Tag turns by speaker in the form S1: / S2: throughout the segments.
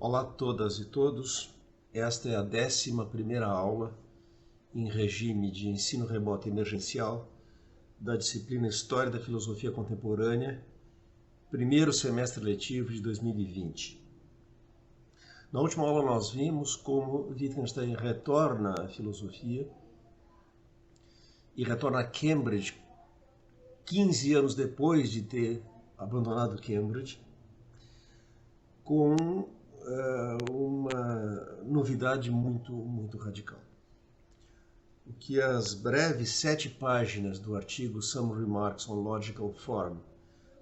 S1: Olá a todas e todos, esta é a 11ª aula em regime de ensino remoto emergencial da disciplina História da Filosofia Contemporânea, primeiro semestre letivo de 2020. Na última aula nós vimos como Wittgenstein retorna à filosofia e retorna a Cambridge 15 anos depois de ter abandonado Cambridge, com uma novidade muito radical. O que as breves 7 páginas do artigo Some Remarks on Logical Form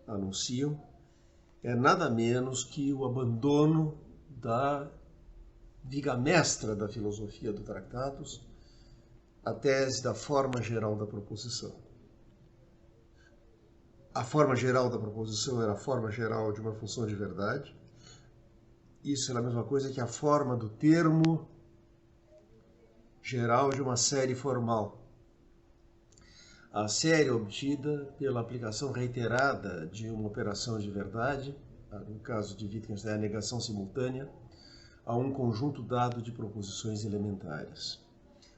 S1: anunciam é nada menos que o abandono da viga mestra da filosofia do Tractatus, a tese da forma geral da proposição. A forma geral da proposição era a forma geral de uma função de verdade. Isso era a mesma coisa que a forma do termo geral de uma série formal. A série obtida pela aplicação reiterada de uma operação de verdade, no caso de Wittgenstein, a negação simultânea, a um conjunto dado de proposições elementares.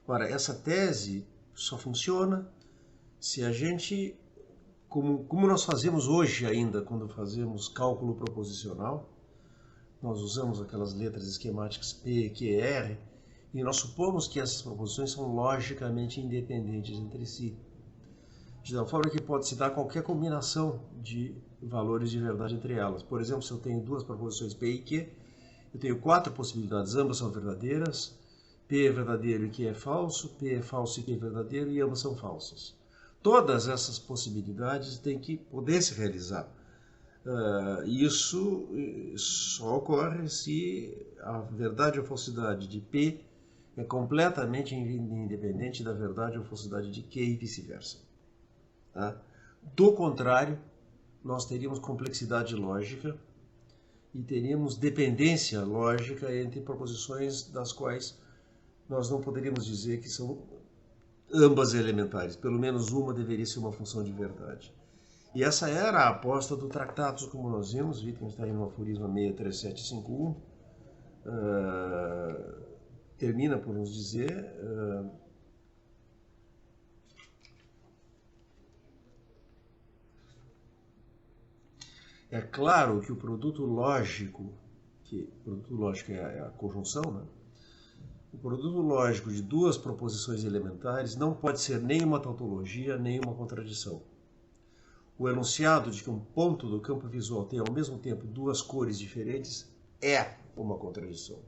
S1: Ora, essa tese só funciona se a gente, como nós fazemos hoje ainda, quando fazemos cálculo proposicional, nós usamos aquelas letras esquemáticas P, Q, R, e nós supomos que essas proposições são logicamente independentes entre si, de tal forma que pode-se dar qualquer combinação de valores de verdade entre elas. Por exemplo, se eu tenho duas proposições P e Q, eu tenho 4 possibilidades, ambas são verdadeiras, P é verdadeiro e Q é falso, P é falso e Q é verdadeiro, e ambas são falsas. Todas essas possibilidades têm que poder se realizar. Isso só ocorre se a verdade ou falsidade de P é completamente independente da verdade ou falsidade de Q e vice-versa. Tá? Do contrário, nós teríamos complexidade lógica e teríamos dependência lógica entre proposições das quais nós não poderíamos dizer que são ambas elementares. Pelo menos uma deveria ser uma função de verdade. E essa era a aposta do Tractatus, como nós vimos, Wittgenstein no aforisma 63751, termina por nos dizer é claro que o produto lógico, é a conjunção, né? O produto lógico de duas proposições elementares não pode ser nem uma tautologia, nem uma contradição. O enunciado de que um ponto do campo visual tem ao mesmo tempo duas cores diferentes é uma contradição.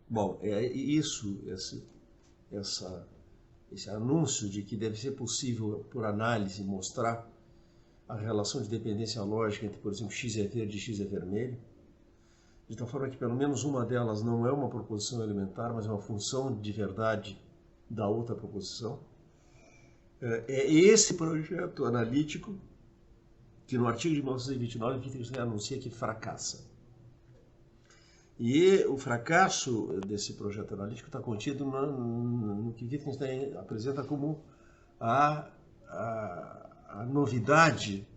S1: Bom, é isso, esse anúncio de que deve ser possível, por análise, mostrar a relação de dependência lógica entre, por exemplo, x é verde e x é vermelho, de tal forma que pelo menos uma delas não é uma proposição elementar, mas é uma função de verdade da outra proposição. É esse projeto analítico que no artigo de 1929 Wittgenstein anuncia que fracassa. E o fracasso desse projeto analítico está contido no que Wittgenstein apresenta como a novidade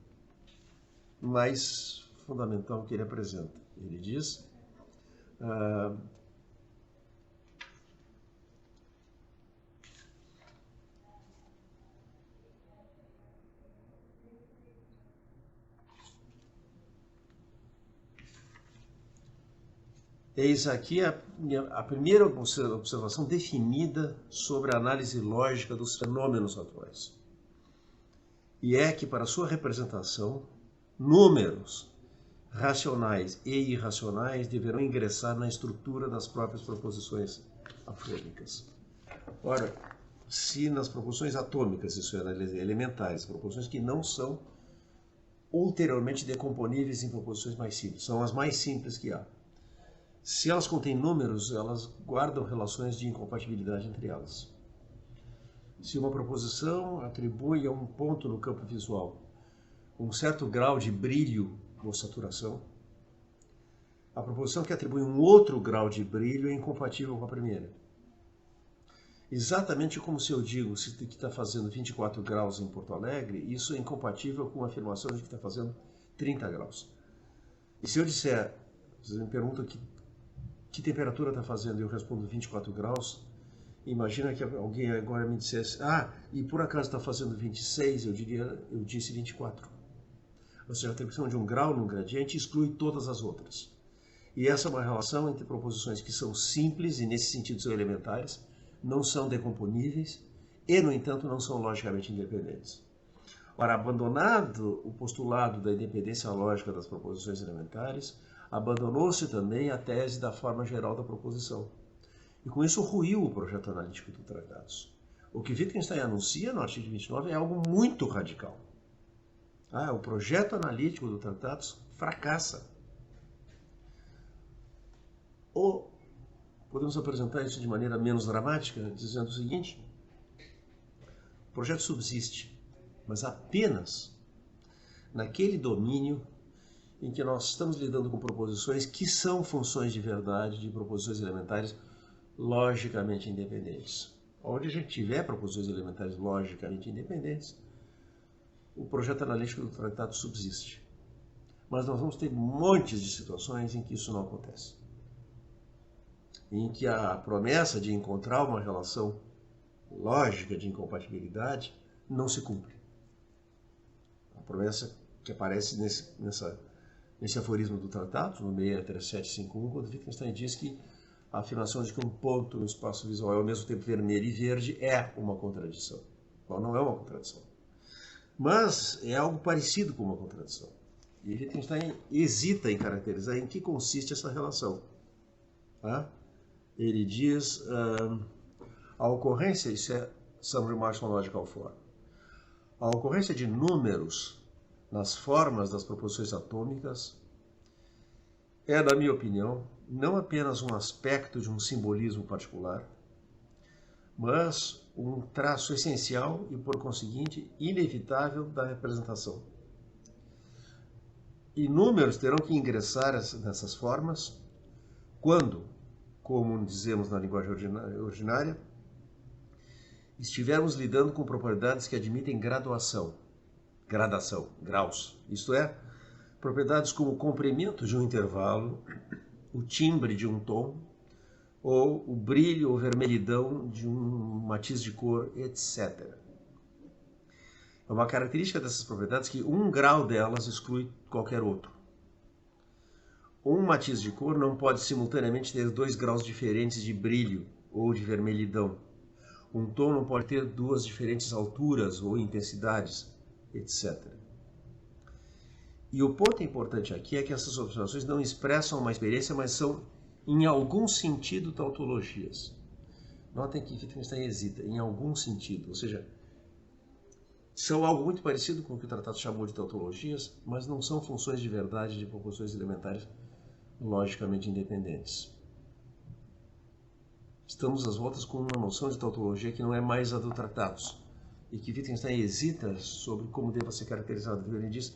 S1: mais fundamental que ele apresenta. Ele diz eis aqui a primeira observação definida sobre a análise lógica dos fenômenos atuais. E é que, para sua representação, números racionais e irracionais deverão ingressar na estrutura das próprias proposições afônicas. Ora, se nas proposições atômicas, isso é, elementares, proposições que não são ulteriormente decomponíveis em proposições mais simples, são as mais simples que há. Se elas contêm números, elas guardam relações de incompatibilidade entre elas. Se uma proposição atribui a um ponto no campo visual um certo grau de brilho ou saturação, a proposição que atribui um outro grau de brilho é incompatível com a primeira. Exatamente como se eu digo que está fazendo 24 graus em Porto Alegre, isso é incompatível com a afirmação de que está fazendo 30 graus. E se eu disser, vocês me perguntam que temperatura está fazendo e eu respondo 24 graus, imagina que alguém agora me dissesse, e por acaso está fazendo 26, eu disse 24. Ou seja, a atribuição de um grau num gradiente exclui todas as outras. E essa é uma relação entre proposições que são simples e, nesse sentido, são elementares, não são decomponíveis e, no entanto, não são logicamente independentes. Ora, abandonado o postulado da independência lógica das proposições elementares, abandonou-se também a tese da forma geral da proposição. E com isso ruiu o projeto analítico do Tratados. O que Wittgenstein anuncia no artigo 29 é algo muito radical. O projeto analítico do Tratados fracassa. Ou podemos apresentar isso de maneira menos dramática, dizendo o seguinte: o projeto subsiste, mas apenas naquele domínio em que nós estamos lidando com proposições que são funções de verdade, de proposições elementares logicamente independentes. Onde a gente tiver proposições elementares logicamente independentes, o projeto analítico do tratado subsiste. Mas nós vamos ter montes de situações em que isso não acontece. Em que a promessa de encontrar uma relação lógica de incompatibilidade não se cumpre. A promessa que aparece nesse aforismo do tratado, no 63751, quando Wittgenstein diz que a afirmação de que um ponto no espaço visual é ao mesmo tempo vermelho e verde é uma contradição. Bom, não é uma contradição, mas é algo parecido com uma contradição. E Wittgenstein hesita em caracterizar em que consiste essa relação. Ele diz, a ocorrência, isso é Summary Marshall Logical Form, a ocorrência de números nas formas das proposições atômicas é, na minha opinião, não apenas um aspecto de um simbolismo particular, mas um traço essencial e, por conseguinte, inevitável da representação. E números terão que ingressar nessas formas quando, como dizemos na linguagem ordinária, estivermos lidando com propriedades que admitem gradação, graus, isto é, propriedades como o comprimento de um intervalo, o timbre de um tom, ou o brilho ou vermelhidão de um matiz de cor, etc. É uma característica dessas propriedades que um grau delas exclui qualquer outro. Um matiz de cor não pode simultaneamente ter 2 graus diferentes de brilho ou de vermelhidão. Um tom não pode ter 2 diferentes alturas ou intensidades, etc. E o ponto importante aqui é que essas observações não expressam uma experiência, mas são, em algum sentido, tautologias. Notem que Wittgenstein hesita, em algum sentido, ou seja, são algo muito parecido com o que o tratado chamou de tautologias, mas não são funções de verdade de proposições elementares logicamente independentes. Estamos às voltas com uma noção de tautologia que não é mais a do Tratados, e que Wittgenstein hesita sobre como deva ser caracterizado. Ele diz,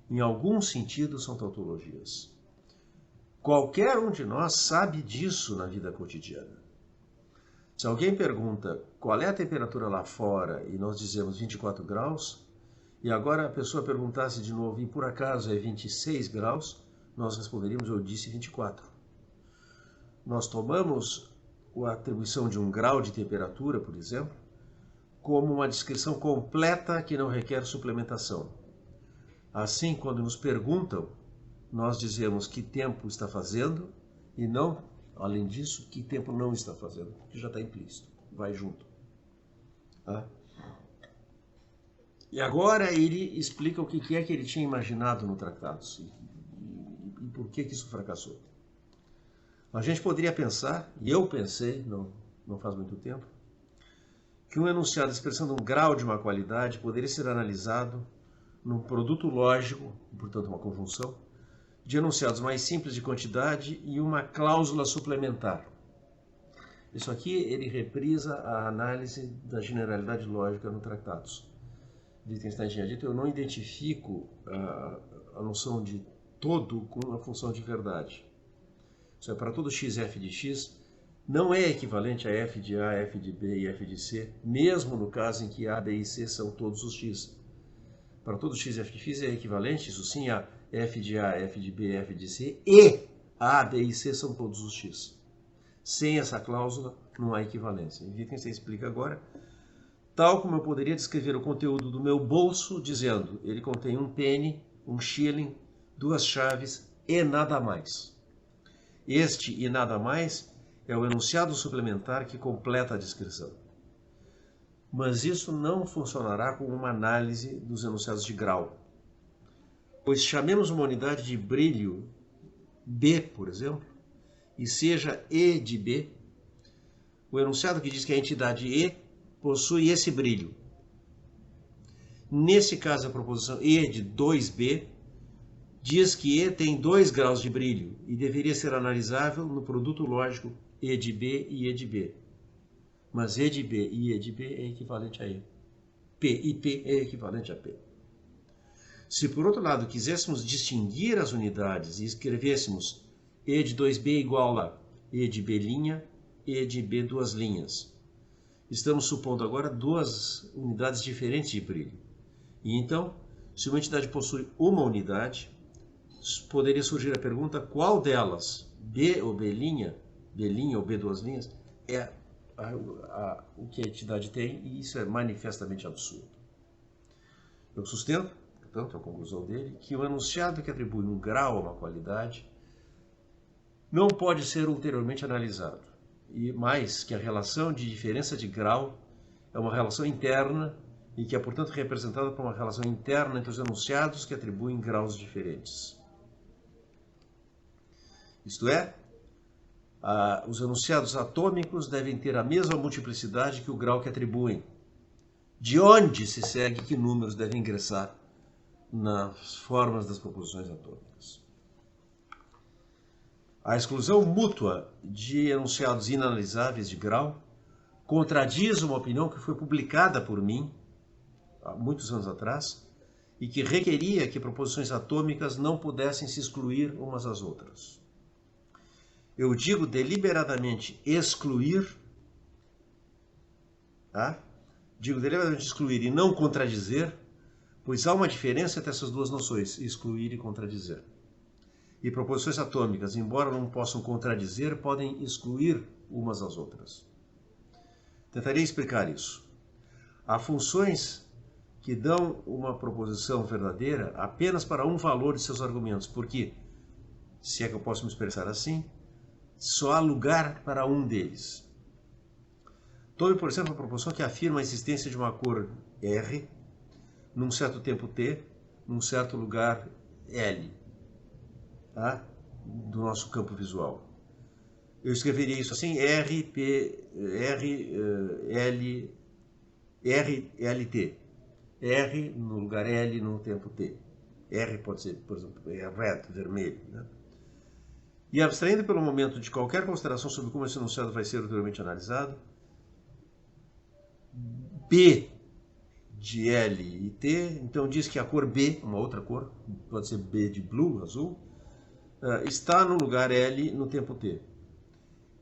S1: em algum sentido, são tautologias. Qualquer um de nós sabe disso na vida cotidiana. Se alguém pergunta qual é a temperatura lá fora e nós dizemos 24 graus, e agora a pessoa perguntasse de novo, e por acaso é 26 graus, nós responderíamos, eu disse 24. Nós tomamos a atribuição de um grau de temperatura, por exemplo, como uma descrição completa que não requer suplementação. Assim, quando nos perguntam, nós dizemos que tempo está fazendo e não, além disso, que tempo não está fazendo, que já está implícito, vai junto. E agora ele explica o que é que ele tinha imaginado no tratado e por que isso fracassou. A gente poderia pensar, e eu pensei, não faz muito tempo, que um enunciado expressando um grau de uma qualidade poderia ser analisado num produto lógico, portanto uma conjunção, de enunciados mais simples de quantidade e uma cláusula suplementar. Isso aqui ele reprisa a análise da generalidade lógica no Tratados. Wittgenstein tinha dito, eu não identifico a noção de todo com a função de verdade. Isso é, para todo x f de x, não é equivalente a f de a, f de b e f de c, mesmo no caso em que a, b e c são todos os x. Para todo x f de x é equivalente, isso sim, a f de A, f de B, f de C, e A, B e C são todos os x. Sem essa cláusula, não há equivalência. Wittgenstein explica agora, tal como eu poderia descrever o conteúdo do meu bolso, dizendo, ele contém um penny, um shilling, 2 chaves e nada mais. Este e nada mais é o enunciado suplementar que completa a descrição. Mas isso não funcionará com uma análise dos enunciados de grau. Pois chamemos uma unidade de brilho B, por exemplo, e seja E de B, o enunciado que diz que a entidade E possui esse brilho. Nesse caso, a proposição E de 2B diz que E tem 2 graus de brilho e deveria ser analisável no produto lógico E de B e E de B. Mas E de B e E de B é equivalente a E. P e P é equivalente a P. Se, por outro lado, quiséssemos distinguir as unidades e escrevêssemos E de 2B igual a E de B', E de B duas linhas, estamos supondo agora 2 unidades diferentes de brilho. E então, se uma entidade possui uma unidade, poderia surgir a pergunta qual delas, B ou B', B' ou B duas linhas, é o que a entidade tem, e isso é manifestamente absurdo. Eu sustento, portanto, a conclusão dele, que o enunciado que atribui um grau a uma qualidade não pode ser ulteriormente analisado, e mais que a relação de diferença de grau é uma relação interna e que é, portanto, representada por uma relação interna entre os enunciados que atribuem graus diferentes. Isto é, os enunciados atômicos devem ter a mesma multiplicidade que o grau que atribuem, de onde se segue que números devem ingressar nas formas das proposições atômicas. A exclusão mútua de enunciados inanalisáveis de grau contradiz uma opinião que foi publicada por mim há muitos anos atrás e que requeria que proposições atômicas não pudessem se excluir umas às outras. Eu digo deliberadamente excluir, tá? Digo deliberadamente excluir e não contradizer, pois há uma diferença entre essas duas noções, excluir e contradizer. E proposições atômicas, embora não possam contradizer, podem excluir umas às outras. Tentarei explicar isso. Há funções que dão uma proposição verdadeira apenas para um valor de seus argumentos, porque, se é que eu posso me expressar assim, só há lugar para um deles. Tome, por exemplo, a proposição que afirma a existência de uma cor R num certo tempo T, num certo lugar L, tá? Do nosso campo visual. Eu escreveria isso assim, R, P, R, L, R, L, T. R no lugar L no tempo T. R pode ser, por exemplo, red, vermelho, né? E abstraindo pelo momento de qualquer consideração sobre como esse enunciado vai ser ulteriormente analisado, B de L e T, então diz que a cor B, uma outra cor, pode ser B de blue, azul, está no lugar L no tempo T.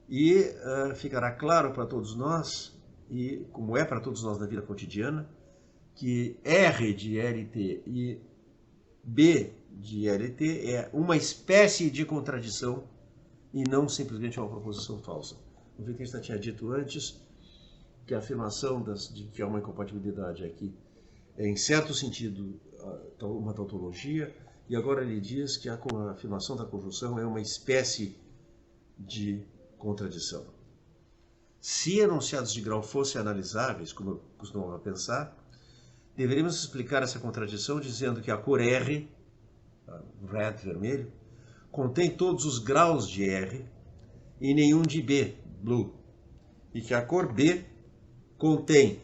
S1: E ficará claro para todos nós, e como é para todos nós na vida cotidiana, que R de LT e B de LT é uma espécie de contradição e não simplesmente uma proposição falsa. O Wittgenstein tinha dito antes que a afirmação de que há uma incompatibilidade aqui é, em certo sentido, uma tautologia, e agora ele diz que a afirmação da conjunção é uma espécie de contradição. Se enunciados de grau fossem analisáveis, como eu costumava pensar, deveríamos explicar essa contradição dizendo que a cor R, red, vermelho, contém todos os graus de R e nenhum de B, blue, e que a cor B contém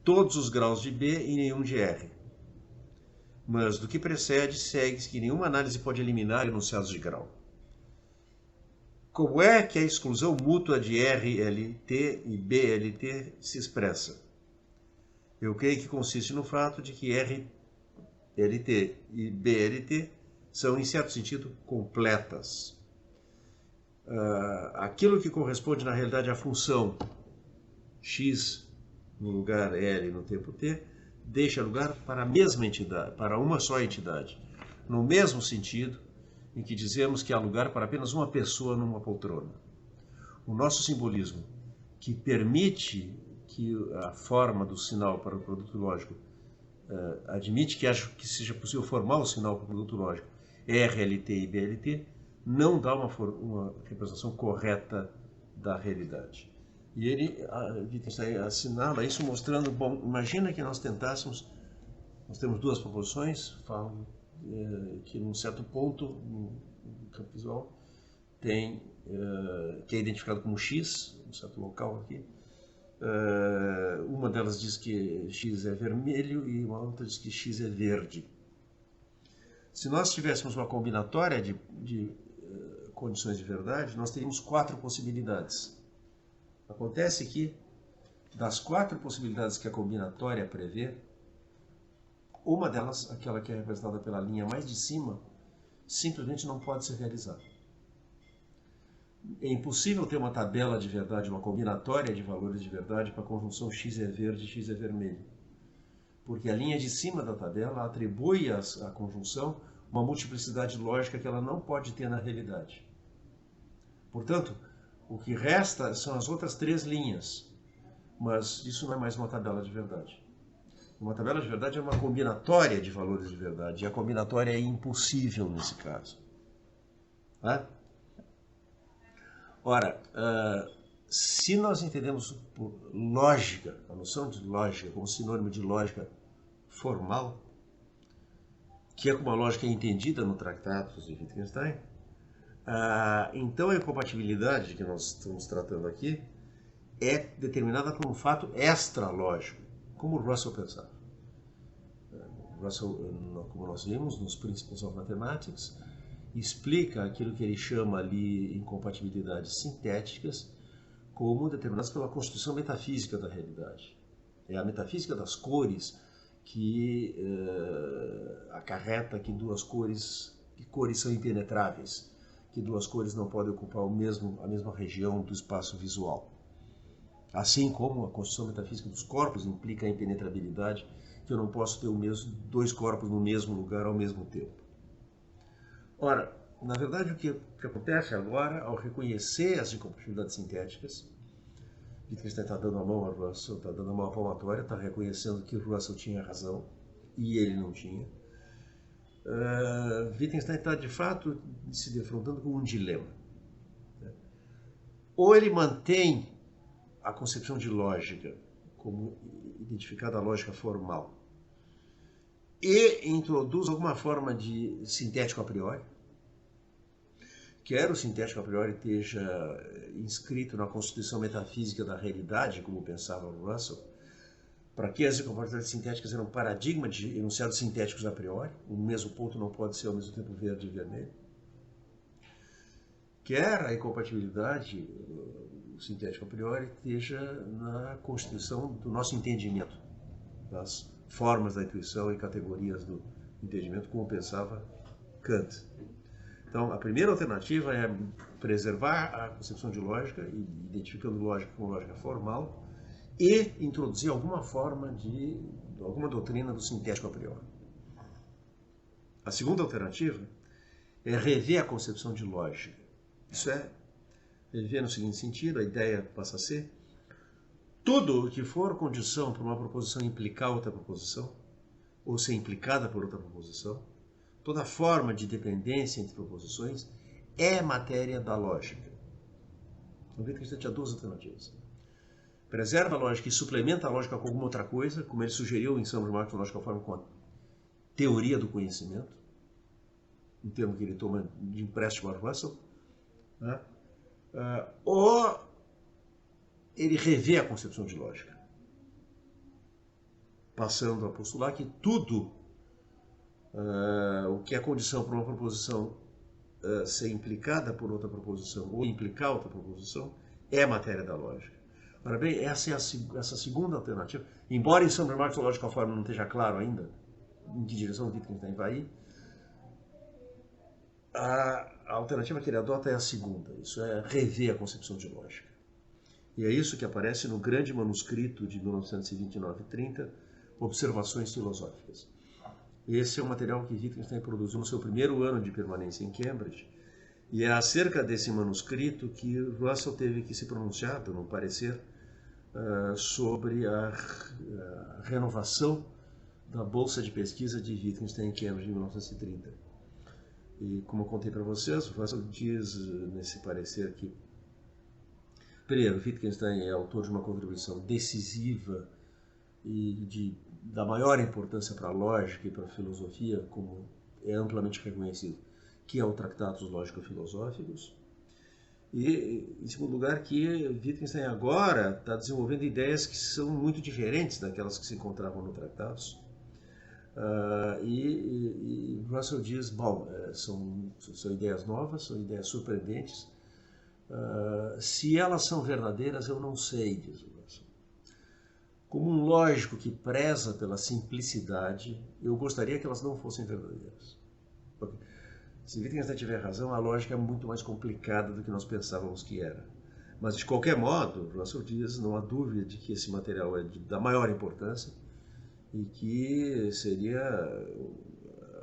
S1: todos os graus de B e nenhum de R. Mas do que precede, segue que nenhuma análise pode eliminar enunciados de grau. Como é que a exclusão mútua de RLT e BLT se expressa? Eu creio que consiste no fato de que RLT e BLT são, em certo sentido, completas. Aquilo que corresponde, na realidade, à função x no lugar L no tempo t, deixa lugar para a mesma entidade, para uma só entidade. no mesmo sentido em que dizemos que há lugar para apenas uma pessoa numa poltrona. O nosso simbolismo, que permite que a forma do sinal para o produto lógico admite que seja possível formar o sinal para o produto lógico RLT e BLT, não dá uma representação correta da realidade. E ele, Wittgenstein, assinala isso mostrando, bom, imagina que nós tentássemos, nós temos duas proposições, falam que num certo ponto, no campo visual, tem, que é identificado como X, um certo local aqui. Uma delas diz que X é vermelho e uma outra diz que X é verde. Se nós tivéssemos uma combinatória de condições de verdade, nós teríamos 4 possibilidades. Acontece que, das 4 possibilidades que a combinatória prevê, uma delas, aquela que é representada pela linha mais de cima, simplesmente não pode ser realizada. É impossível ter uma tabela de verdade, uma combinatória de valores de verdade para a conjunção X é verde e X é vermelho. Porque a linha de cima da tabela atribui à conjunção uma multiplicidade lógica que ela não pode ter na realidade. Portanto, o que resta são as outras 3 linhas, mas isso não é mais uma tabela de verdade. Uma tabela de verdade é uma combinatória de valores de verdade, e a combinatória é impossível nesse caso. Tá? Ora, se nós entendemos por lógica, a noção de lógica como sinônimo de lógica formal, que é como a lógica é entendida no Tratado de Wittgenstein, então a incompatibilidade que nós estamos tratando aqui é determinada por um fato extra-lógico, como Russell pensava. Russell, como nós vimos nos Principles of Mathematics, explica aquilo que ele chama ali incompatibilidades sintéticas como determinadas pela constituição metafísica da realidade. É a metafísica das cores que acarreta que cores são impenetráveis, que 2 cores não podem ocupar a mesma região do espaço visual. Assim como a constituição metafísica dos corpos implica a impenetrabilidade, que eu não posso ter 2 corpos no mesmo lugar ao mesmo tempo. Ora, na verdade, o que acontece agora, ao reconhecer as incompatibilidades sintéticas, Wittgenstein está dando a mão a Russell, está dando a mão à palmatória, está reconhecendo que Russell tinha razão e ele não tinha. Wittgenstein está, de fato, se defrontando com um dilema. Ou ele mantém a concepção de lógica como identificada a lógica formal e introduz alguma forma de sintético a priori, quer o sintético a priori esteja inscrito na constituição metafísica da realidade, como pensava Russell, para que as incompatibilidades sintéticas eram paradigma de enunciados sintéticos a priori, o mesmo ponto não pode ser ao mesmo tempo verde e vermelho, quer a incompatibilidade sintético a priori esteja na constituição do nosso entendimento, das formas da intuição e categorias do entendimento, como pensava Kant. Então, a primeira alternativa é preservar a concepção de lógica, identificando lógica como lógica formal, e introduzir alguma forma alguma doutrina do sintético a priori. A segunda alternativa é rever a concepção de lógica. Isso é, rever no seguinte sentido, a ideia passa a ser tudo que for condição para uma proposição implicar outra proposição, ou ser implicada por outra proposição, toda forma de dependência entre proposições é matéria da lógica. Então, Wittgenstein tinha 2 alternativas. Preserva a lógica e suplementa a lógica com alguma outra coisa, como ele sugeriu em São Marx, na lógica forma com a teoria do conhecimento, um termo que ele toma de empréstimo a Russell, né? Ou ele revê a concepção de lógica, passando a postular que tudo o que é condição para uma proposição ser implicada por outra proposição ou implicar outra proposição é matéria da lógica. Ora bem, essa é essa segunda alternativa. Embora em São Marx a lógica forma não esteja claro ainda em que direção o Wittgenstein vai ir, a alternativa que ele adota é a segunda. Isso é rever a concepção de lógica. E é isso que aparece no grande manuscrito de 1929-30, Observações Filosóficas. Esse é um material que Wittgenstein produziu no seu primeiro ano de permanência em Cambridge, e é acerca desse manuscrito que Russell teve que se pronunciar, no parecer, sobre a renovação da bolsa de pesquisa de Wittgenstein em Cambridge em 1930. E como eu contei para vocês, Russell diz nesse parecer que, primeiro, Wittgenstein é autor de uma contribuição decisiva e da maior importância para a lógica e para a filosofia, como é amplamente reconhecido, que é o Tratados Lógico-Filosóficos. E, em segundo lugar, que Wittgenstein agora está desenvolvendo ideias que são muito diferentes daquelas que se encontravam no Tratados. E Russell diz, bom, são ideias novas, são ideias surpreendentes. Se elas são verdadeiras, eu não sei, diz Russell. Como um lógico que preza pela simplicidade, eu gostaria que elas não fossem verdadeiras. Porque, se Wittgenstein tiver razão, a lógica é muito mais complicada do que nós pensávamos que era. Mas, de qualquer modo, Russell diz, não há dúvida de que esse material é da maior importância e que seria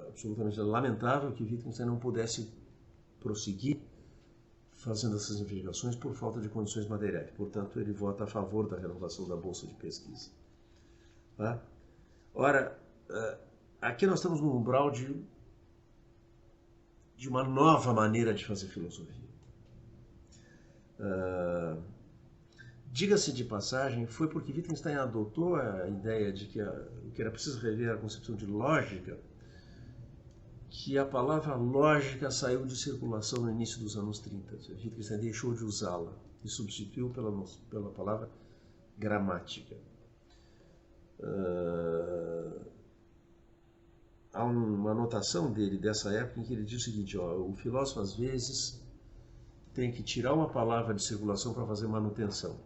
S1: absolutamente lamentável que Wittgenstein não pudesse prosseguir fazendo essas investigações por falta de condições materiais. Portanto, ele vota a favor da renovação da bolsa de pesquisa. Tá? Ora, aqui nós estamos no umbral de uma nova maneira de fazer filosofia. Diga-se de passagem, foi porque Wittgenstein adotou a ideia de que era preciso rever a concepção de lógica, que a palavra lógica saiu de circulação no início dos anos 30. Wittgenstein deixou de usá-la e substituiu pela palavra gramática. Há uma anotação dele dessa época em que ele diz o seguinte, o filósofo às vezes tem que tirar uma palavra de circulação para fazer manutenção.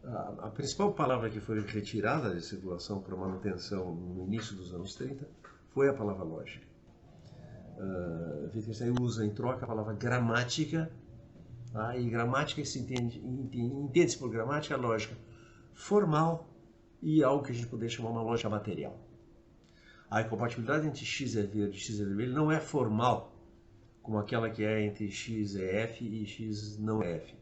S1: A principal palavra que foi retirada de circulação para manutenção no início dos anos 30 foi a palavra lógica. Wittgenstein usa em troca a palavra gramática, e gramática entende-se por gramática a lógica formal e algo que a gente poderia chamar uma lógica material. A incompatibilidade entre x é verde e x é vermelho não é formal, como aquela que é entre x é f e x não é f.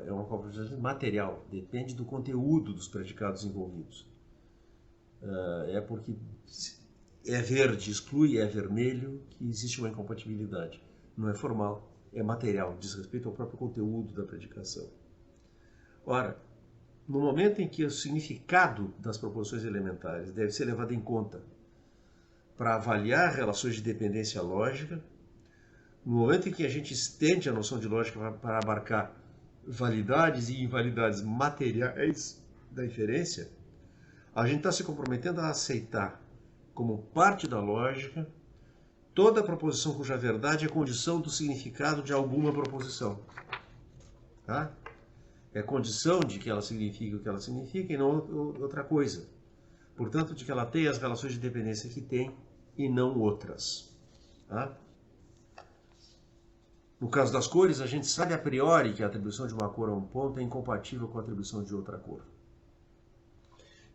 S1: É uma compatibilidade material, depende do conteúdo dos predicados envolvidos. É porque é verde exclui é vermelho que existe uma incompatibilidade. Não é formal, é material, diz respeito ao próprio conteúdo da predicação. Ora, no momento em que o significado das proposições elementares deve ser levado em conta para avaliar relações de dependência lógica, no momento em que a gente estende a noção de lógica para abarcar validades e invalidades materiais da inferência, a gente está se comprometendo a aceitar como parte da lógica toda proposição cuja verdade é condição do significado de alguma proposição. Tá? É condição de que ela signifique o que ela significa e não outra coisa. Portanto, de que ela tenha as relações de dependência que tem e não outras. Tá? No caso das cores, a gente sabe a priori que a atribuição de uma cor a um ponto é incompatível com a atribuição de outra cor.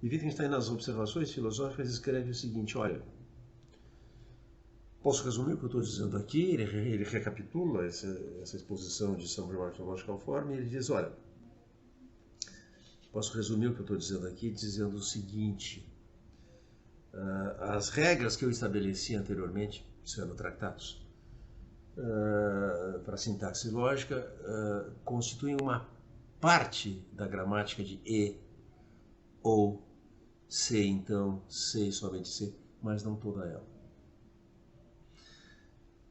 S1: E Wittgenstein, nas observações filosóficas, escreve o seguinte, olha, posso resumir o que eu estou dizendo aqui, ele recapitula essa exposição de Some Remarks on Logical Form, e ele diz, olha, posso resumir o que eu estou dizendo aqui dizendo o seguinte, as regras que eu estabeleci anteriormente, isso é no Tratados, para sintaxe lógica, constituem uma parte da gramática de e, ou, se, então, se, somente se, mas não toda ela.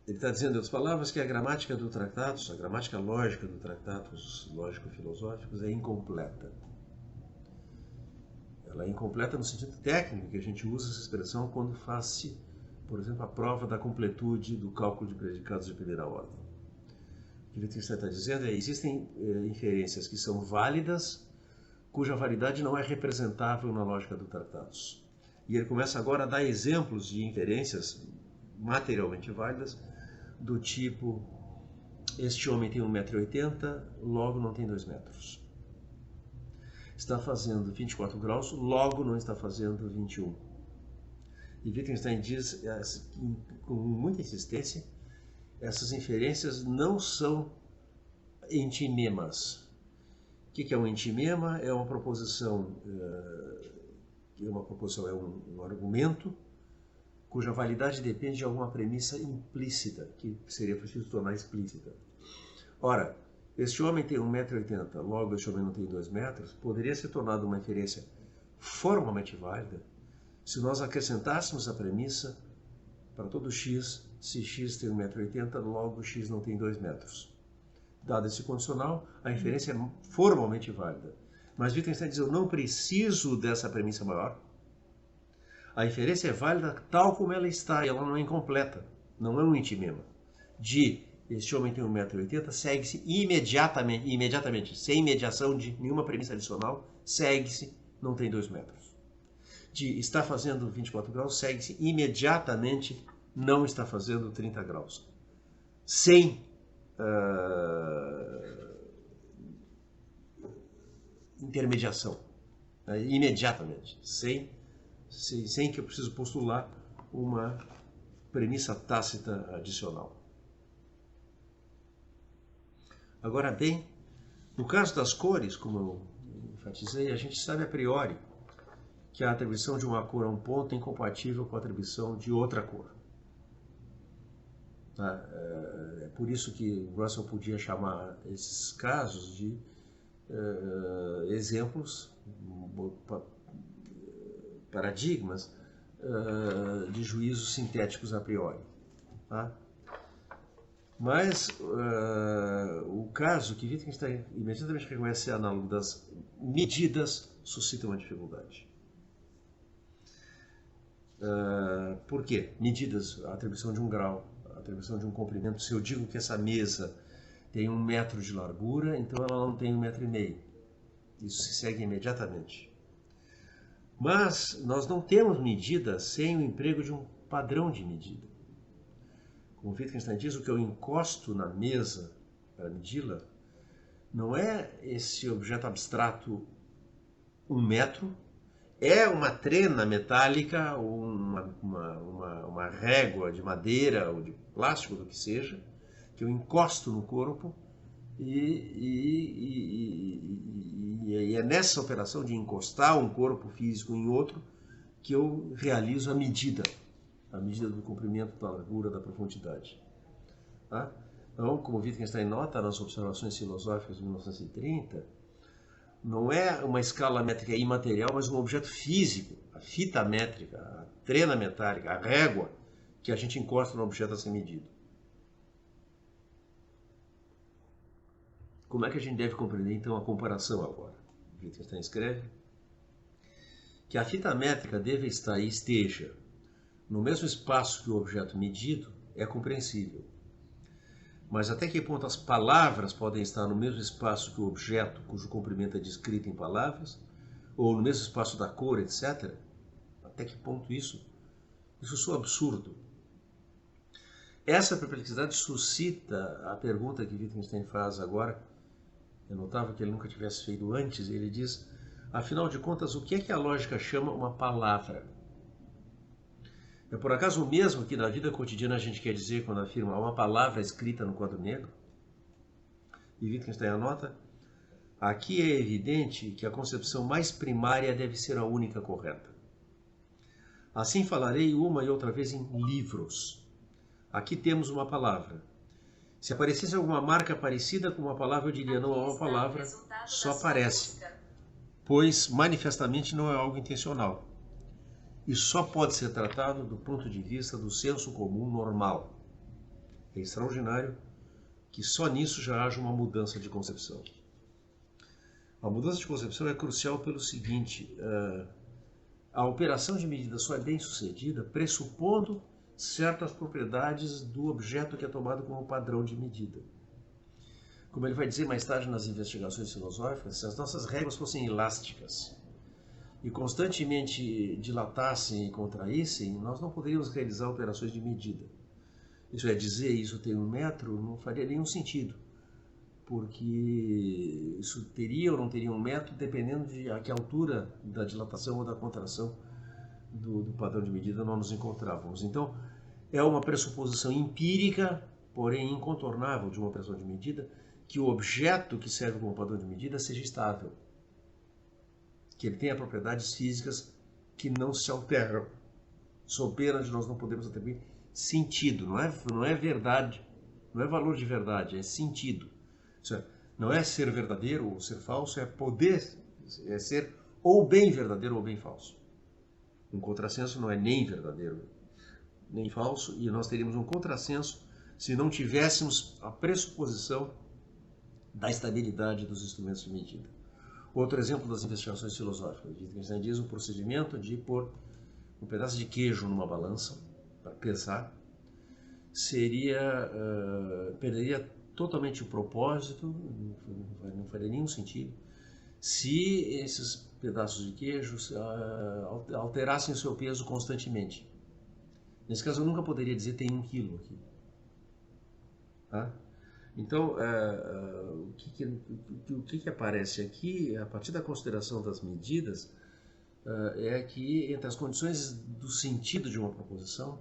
S1: Ele está dizendo, em outras palavras, que a gramática do Tratados, a gramática lógica do Tratados lógico-filosóficos é incompleta. Ela é incompleta no sentido técnico, que a gente usa essa expressão quando faz-se, por exemplo, a prova da completude do cálculo de predicados de primeira ordem. O que Wittgenstein está dizendo é existem inferências que são válidas, cuja validade não é representável na lógica do Tratados. E ele começa agora a dar exemplos de inferências materialmente válidas, do tipo, este homem tem 1,80 m, logo não tem 2 metros. está fazendo 24 graus, logo não está fazendo 21. E Wittgenstein diz com muita insistência, essas inferências não são entimemas. O que é um entimema? É uma proposição, é um argumento cuja validade depende de alguma premissa implícita, que seria preciso tornar explícita. Ora, este homem tem 1,80 m, logo este homem não tem 2 metros, poderia ser tornado uma inferência formalmente válida se nós acrescentássemos a premissa para todo x, se x tem 1,80 m, logo x não tem 2 metros. Dado esse condicional, a inferência é formalmente válida. Mas Wittgenstein diz, eu não preciso dessa premissa maior. A inferência é válida tal como ela está, e ela não é incompleta, não é um entimema. Este homem tem 1,80 m, segue-se imediatamente, sem mediação de nenhuma premissa adicional, segue-se, não tem 2 metros. Está fazendo 24 graus, segue-se imediatamente, não está fazendo 30 graus. Sem intermediação, imediatamente, sem que eu preciso postular uma premissa tácita adicional. Agora bem, no caso das cores, como eu enfatizei, a gente sabe a priori que a atribuição de uma cor a um ponto é incompatível com a atribuição de outra cor. É por isso que Russell podia chamar esses casos de exemplos, paradigmas de juízos sintéticos a priori. Tá? Mas o caso que Wittgenstein imediatamente reconhece ser análogo das medidas suscita uma dificuldade. Por quê? Medidas, a atribuição de um grau, a atribuição de um comprimento. Se eu digo que essa mesa tem 1 metro de largura, então ela não tem 1,5 m. Isso se segue imediatamente. Mas nós não temos medida sem o emprego de um padrão de medida. Como Wittgenstein diz, o que eu encosto na mesa para medi-la não é esse objeto abstrato 1 metro, é uma trena metálica, ou uma régua de madeira ou de plástico, do que seja, que eu encosto no corpo e é nessa operação de encostar um corpo físico em outro que eu realizo a medida do comprimento, da largura, da profundidade. Tá? Então, como Wittgenstein nota nas observações filosóficas de 1930, não é uma escala métrica imaterial, mas um objeto físico, a fita métrica, a trena metálica, a régua, que a gente encosta no objeto a ser medido. Como é que a gente deve compreender, então, a comparação agora? Wittgenstein escreve que a fita métrica deve estar e esteja no mesmo espaço que o objeto medido é compreensível. Mas até que ponto as palavras podem estar no mesmo espaço que o objeto cujo comprimento é descrito em palavras, ou no mesmo espaço da cor, etc. Até que ponto isso soa absurdo. Essa perplexidade suscita a pergunta que Wittgenstein faz agora. Eu notava que ele nunca tivesse feito antes. Ele diz, afinal de contas, o que é que a lógica chama uma palavra? É por acaso o mesmo que na vida cotidiana a gente quer dizer quando afirma uma palavra escrita no quadro negro? E Wittgenstein anota, aqui é evidente que a concepção mais primária deve ser a única correta. Assim falarei uma e outra vez em livros. Aqui temos uma palavra. Se aparecesse alguma marca parecida com uma palavra, eu diria, não é uma palavra, só parece, pois manifestamente não é algo intencional. E só pode ser tratado do ponto de vista do senso comum normal. É extraordinário que só nisso já haja uma mudança de concepção. A mudança de concepção é crucial pelo seguinte, a operação de medida só é bem sucedida pressupondo certas propriedades do objeto que é tomado como padrão de medida. Como ele vai dizer mais tarde nas investigações filosóficas, se as nossas regras fossem elásticas e constantemente dilatassem e contraíssem, nós não poderíamos realizar operações de medida. Isso é dizer, isso tem 1 metro, não faria nenhum sentido, porque isso teria ou não teria um método dependendo de a que altura da dilatação ou da contração do padrão de medida nós nos encontrávamos. Então, é uma pressuposição empírica, porém incontornável de uma operação de medida, que o objeto que serve como padrão de medida seja estável, que ele tenha propriedades físicas que não se alteram, sob pena de nós não podermos atribuir sentido, não é verdade, não é valor de verdade, é sentido. Isso é, não é ser verdadeiro ou ser falso, é poder, é ser ou bem verdadeiro ou bem falso. Um contrassenso não é nem verdadeiro nem falso, e nós teríamos um contrassenso se não tivéssemos a pressuposição da estabilidade dos instrumentos de medida. Outro exemplo das investigações filosóficas. Wittgenstein diz o procedimento de pôr um pedaço de queijo numa balança para pesar perderia totalmente o propósito, não faria nenhum sentido, se esses pedaços de queijo alterassem o seu peso constantemente. Nesse caso, eu nunca poderia dizer tem 1 quilo aqui. Tá? Então, o que aparece aqui, a partir da consideração das medidas, é que entre as condições do sentido de uma proposição,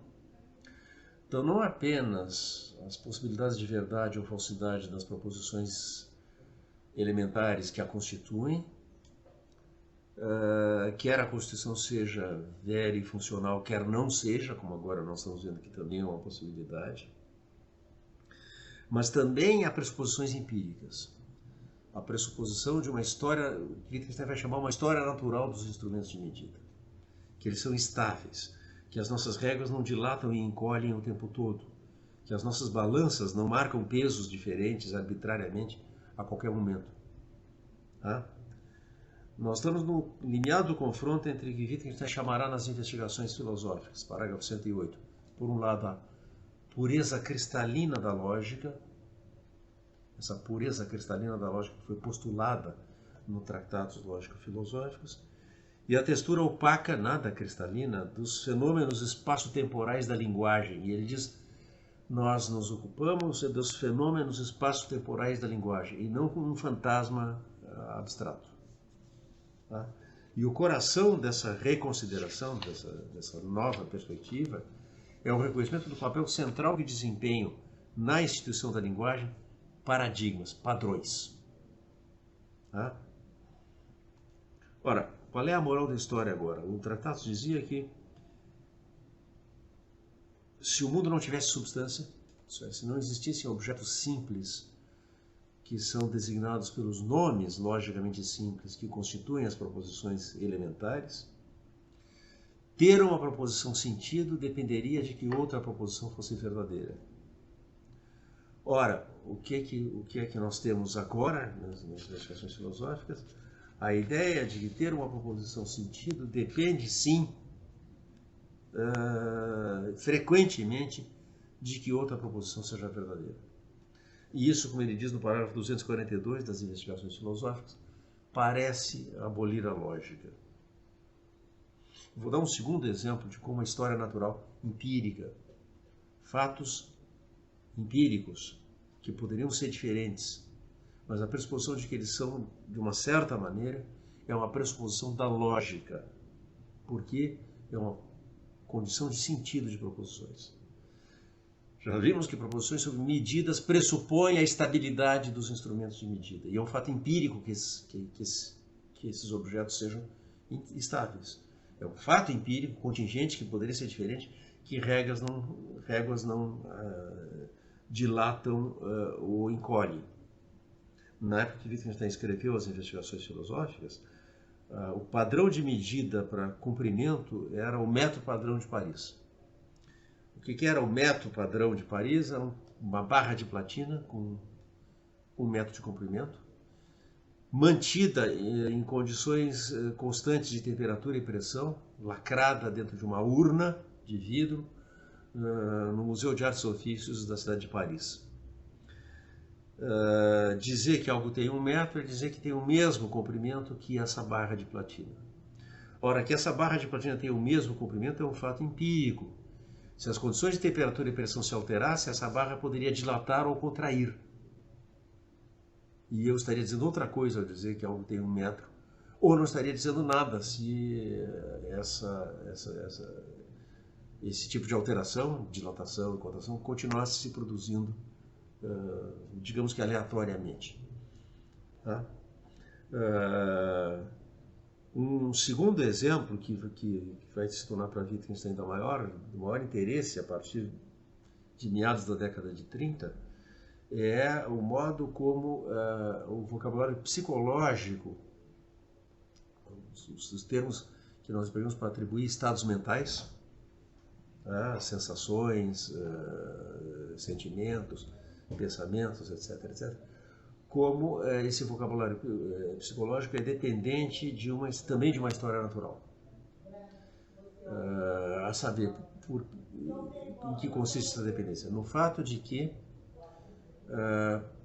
S1: então não apenas as possibilidades de verdade ou falsidade das proposições elementares que a constituem, quer a Constituição seja vera e funcional, quer não seja, como agora nós estamos vendo que também é uma possibilidade, mas também há pressuposições empíricas. A pressuposição de uma história, que Wittgenstein vai chamar uma história natural dos instrumentos de medida, que eles são estáveis, que as nossas regras não dilatam e encolhem o tempo todo, que as nossas balanças não marcam pesos diferentes arbitrariamente a qualquer momento. Tá? Nós estamos no limiar do confronto entre o que Wittgenstein chamará nas investigações filosóficas, parágrafo 108. Por um lado, a pureza cristalina da lógica, essa pureza cristalina da lógica que foi postulada no Tratados Lógico-Filosóficos, e a textura opaca, nada cristalina, dos fenômenos espaço-temporais da linguagem. E ele diz, nós nos ocupamos dos fenômenos espaço-temporais da linguagem, e não com um fantasma abstrato. Tá? E o coração dessa reconsideração, dessa nova perspectiva, é o reconhecimento do papel central que desempenham na instituição da linguagem paradigmas, padrões. Tá? Ora, qual é a moral da história agora? O Tratado dizia que se o mundo não tivesse substância, se não existissem objetos simples que são designados pelos nomes logicamente simples que constituem as proposições elementares, ter uma proposição sentido dependeria de que outra proposição fosse verdadeira. Ora, o que é que nós temos agora nas investigações filosóficas? A ideia de que ter uma proposição sentido depende, sim, frequentemente, de que outra proposição seja verdadeira. E isso, como ele diz no parágrafo 242 das investigações filosóficas, parece abolir a lógica. Vou dar um segundo exemplo de como a história natural empírica, fatos empíricos que poderiam ser diferentes, mas a pressuposição de que eles são de uma certa maneira é uma pressuposição da lógica, porque é uma condição de sentido de proposições. Já vimos que proposições sobre medidas pressupõem a estabilidade dos instrumentos de medida, e é um fato empírico que esses objetos sejam estáveis. É um fato empírico, contingente, que poderia ser diferente, que réguas não dilatam ou encolhem. Na época que Wittgenstein escreveu as investigações filosóficas, o padrão de medida para comprimento era o metro padrão de Paris. O que era o metro padrão de Paris? Era uma barra de platina com 1 metro de comprimento, mantida em condições constantes de temperatura e pressão, lacrada dentro de uma urna de vidro no Museu de Artes e Ofícios da cidade de Paris. Dizer que algo tem 1 metro é dizer que tem o mesmo comprimento que essa barra de platina. Ora, que essa barra de platina tem o mesmo comprimento é um fato empírico. Se as condições de temperatura e pressão se alterassem, essa barra poderia dilatar ou contrair. E eu estaria dizendo outra coisa ao dizer que algo tem 1 metro, ou não estaria dizendo nada se esse tipo de alteração, dilatação e contração, continuasse se produzindo, digamos que aleatoriamente. Tá? Um segundo exemplo que vai se tornar para Wittgenstein do maior interesse a partir de meados da década de 30 é o modo como o vocabulário psicológico, os termos que nós pegamos para atribuir estados mentais, sensações, sentimentos, pensamentos, etc., como esse vocabulário psicológico é dependente também de uma história natural. A saber, em que consiste essa dependência? No fato de que,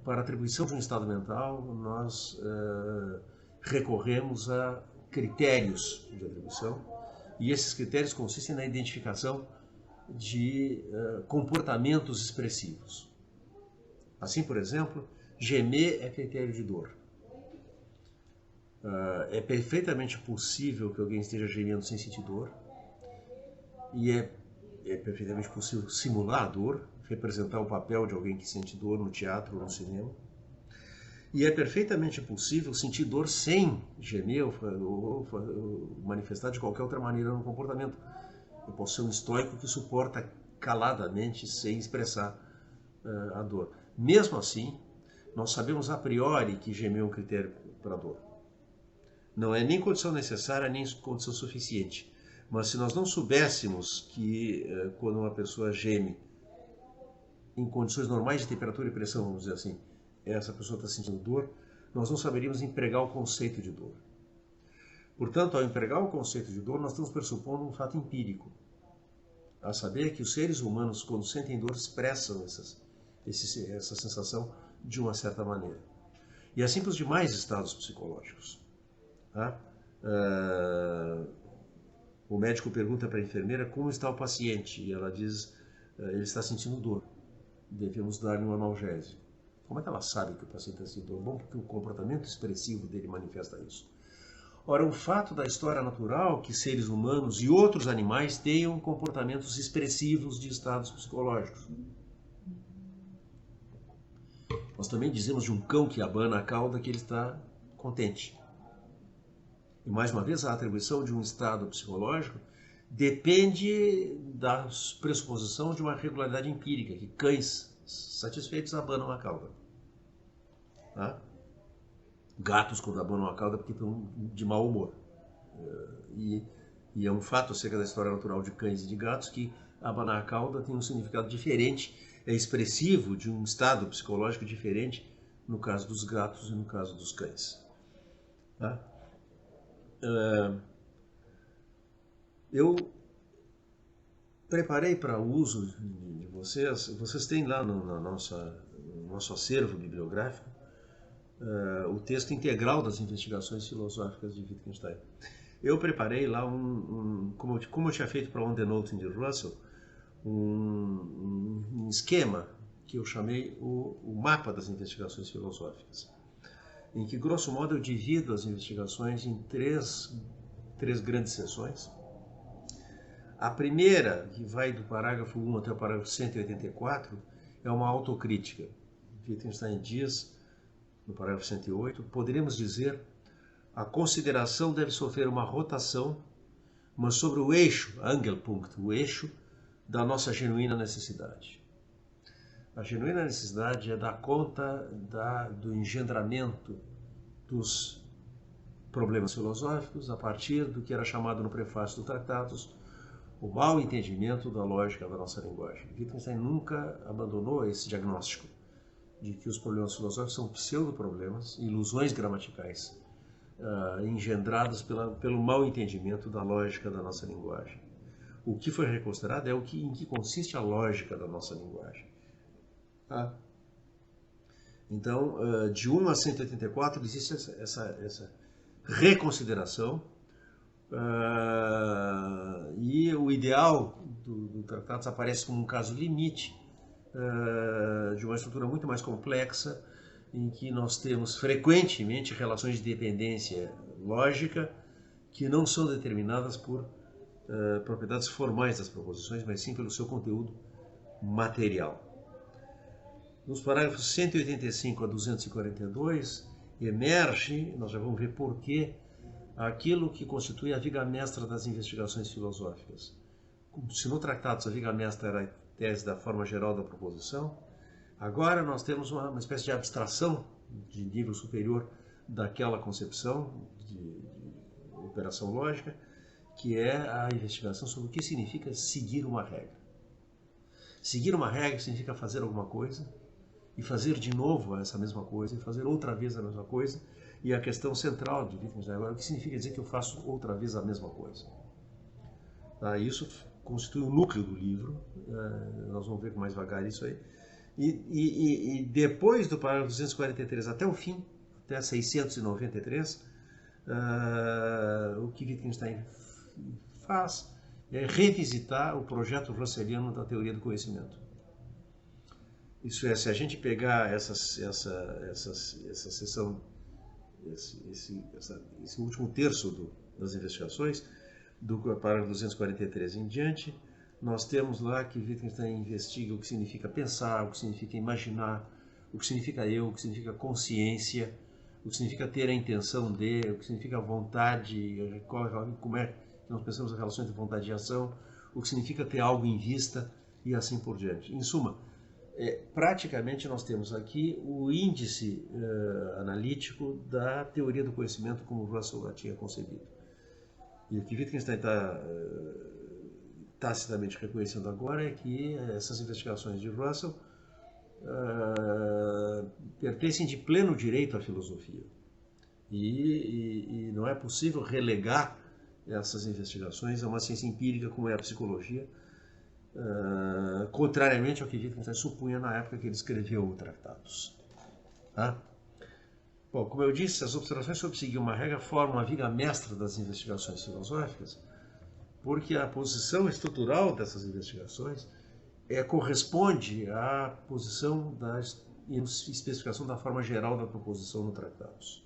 S1: para a atribuição de um estado mental, nós recorremos a critérios de atribuição, e esses critérios consistem na identificação de comportamentos expressivos. Assim, por exemplo, gemer é critério de dor. É perfeitamente possível que alguém esteja gemendo sem sentir dor, e é perfeitamente possível simular a dor, representar o papel de alguém que sente dor no teatro ou no cinema. E é perfeitamente possível sentir dor sem gemer ou manifestar de qualquer outra maneira no comportamento. Eu posso ser um estoico que suporta caladamente sem expressar a dor. Mesmo assim, nós sabemos a priori que gemer é um critério para a dor. Não é nem condição necessária, nem condição suficiente. Mas se nós não soubéssemos que quando uma pessoa geme em condições normais de temperatura e pressão, vamos dizer assim, essa pessoa está sentindo dor, nós não saberíamos empregar o conceito de dor. Portanto, ao empregar o conceito de dor, nós estamos pressupondo um fato empírico, a saber que os seres humanos, quando sentem dor, expressam essa sensação de uma certa maneira. E assim para os demais estados psicológicos. Tá? O médico pergunta para a enfermeira como está o paciente, e ela diz, ele está sentindo dor, devemos dar-lhe um analgésico. Como é que ela sabe que o paciente está sentindo dor? Bom, porque o comportamento expressivo dele manifesta isso. Ora, o fato da história natural que seres humanos e outros animais tenham comportamentos expressivos de estados psicológicos. Nós também dizemos de um cão que abana a cauda que ele está contente. E mais uma vez, a atribuição de um estado psicológico depende da pressuposição de uma regularidade empírica, que cães satisfeitos abanam a cauda. Tá? Gatos, quando abanam a cauda, porque estão de mau humor. E é um fato acerca da história natural de cães e de gatos que abanar a cauda tem um significado diferente, é expressivo de um estado psicológico diferente no caso dos gatos e no caso dos cães. Tá? Eu preparei para o uso de vocês. Vocês têm lá no nosso acervo bibliográfico o texto integral das investigações filosóficas de Wittgenstein. Eu preparei lá como eu tinha feito para On the Note de Russell, um esquema que eu chamei o mapa das investigações filosóficas, em que, grosso modo, eu divido as investigações em três grandes seções. A primeira, que vai do parágrafo 1 até o parágrafo 184, é uma autocrítica. Wittgenstein diz, no parágrafo 108, poderíamos dizer: a consideração deve sofrer uma rotação, mas sobre o eixo, Angelpunkt, o eixo da nossa genuína necessidade. A genuína necessidade é dar conta do engendramento dos problemas filosóficos a partir do que era chamado no prefácio do Tratados o mau entendimento da lógica da nossa linguagem. Wittgenstein nunca abandonou esse diagnóstico de que os problemas filosóficos são pseudo-problemas, ilusões gramaticais, engendradas pelo mau entendimento da lógica da nossa linguagem. O que foi reconsiderado é em que consiste a lógica da nossa linguagem. Tá? Então, de 1 a 184 existe essa reconsideração, e o ideal do Tratados aparece como um caso limite de uma estrutura muito mais complexa em que nós temos frequentemente relações de dependência lógica que não são determinadas por propriedades formais das proposições, mas sim pelo seu conteúdo material. Nos parágrafos 185 a 242, emerge, nós já vamos ver por quê, aquilo que constitui a viga mestra das investigações filosóficas. Se no Tratados a viga mestra era a tese da forma geral da proposição, agora nós temos uma espécie de abstração de nível superior daquela concepção de operação lógica, que é a investigação sobre o que significa seguir uma regra. Seguir uma regra significa fazer alguma coisa, e fazer de novo essa mesma coisa, e fazer outra vez a mesma coisa, e a questão central de Wittgenstein agora, o que significa dizer que eu faço outra vez a mesma coisa? Tá? Isso constitui o núcleo do livro, nós vamos ver com mais devagar isso aí, e depois do parágrafo 243 até o fim, até 693, o que Wittgenstein faz é revisitar o projeto russeliano da teoria do conhecimento. Isso é, se a gente pegar essa seção, esse último terço das investigações, do parágrafo 243 em diante, nós temos lá que Wittgenstein investiga o que significa pensar, o que significa imaginar, o que significa eu, o que significa consciência, o que significa ter a intenção de, o que significa vontade, como é que nós pensamos as relações de vontade e ação, o que significa ter algo em vista e assim por diante. Em suma, praticamente nós temos aqui o índice analítico da teoria do conhecimento como Russell a tinha concebido. E o que Wittgenstein está tacitamente reconhecendo agora é que essas investigações de Russell pertencem de pleno direito à filosofia. E não é possível relegar essas investigações a uma ciência empírica como é a psicologia, contrariamente ao que Wittgenstein supunha na época que ele escreveu o Tratados. Tá? Bom, como eu disse, as observações sobre seguir uma regra formam a viga mestra das investigações filosóficas, porque a posição estrutural dessas investigações corresponde à posição da especificação da forma geral da proposição no Tratados.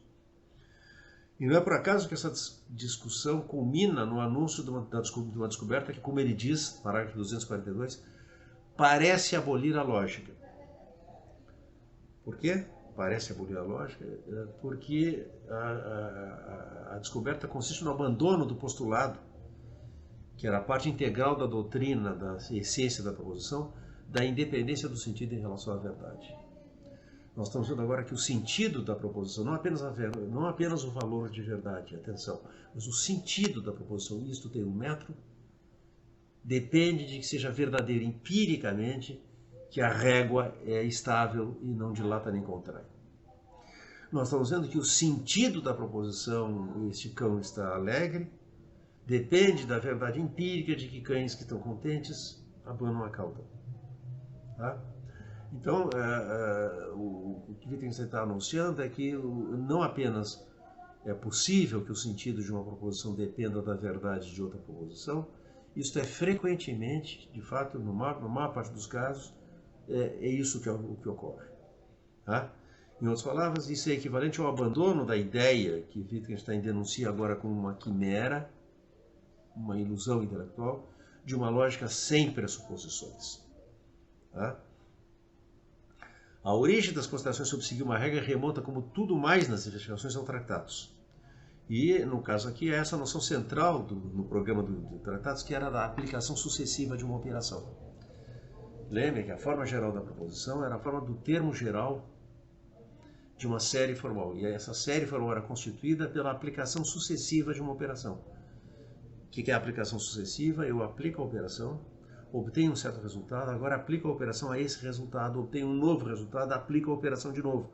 S1: E não é por acaso que essa discussão culmina no anúncio de uma descoberta que, como ele diz, parágrafo 242, parece abolir a lógica. Por quê? Parece abolir a lógica porque a descoberta consiste no abandono do postulado, que era a parte integral da doutrina, da essência da proposição, da independência do sentido em relação à verdade. Nós estamos vendo agora que o sentido da proposição, não apenas o valor de verdade, atenção, mas o sentido da proposição, isto tem um metro, depende de que seja verdadeiro empiricamente, que a régua é estável e não dilata nem contrai. Nós estamos vendo que o sentido da proposição, este cão está alegre, depende da verdade empírica de que cães que estão contentes abanam a cauda. Tá? Então, o que Wittgenstein está anunciando é que não apenas é possível que o sentido de uma proposição dependa da verdade de outra proposição, isso é frequentemente, de fato, na maior parte dos casos, é isso que ocorre. Tá? Em outras palavras, isso é equivalente ao abandono da ideia que Wittgenstein denuncia agora como uma quimera, uma ilusão intelectual, de uma lógica sem pressuposições. Tá? A origem das considerações sobre seguir uma regra remonta, como tudo mais nas investigações, ao Tratados. E, no caso aqui, é essa noção central no programa do Tratados, que era da aplicação sucessiva de uma operação. Lembre que a forma geral da proposição era a forma do termo geral de uma série formal. E essa série formal era constituída pela aplicação sucessiva de uma operação. O que é a aplicação sucessiva? Eu aplico a operação, obtenho um certo resultado, agora aplico a operação a esse resultado, obtenho um novo resultado, aplico a operação de novo.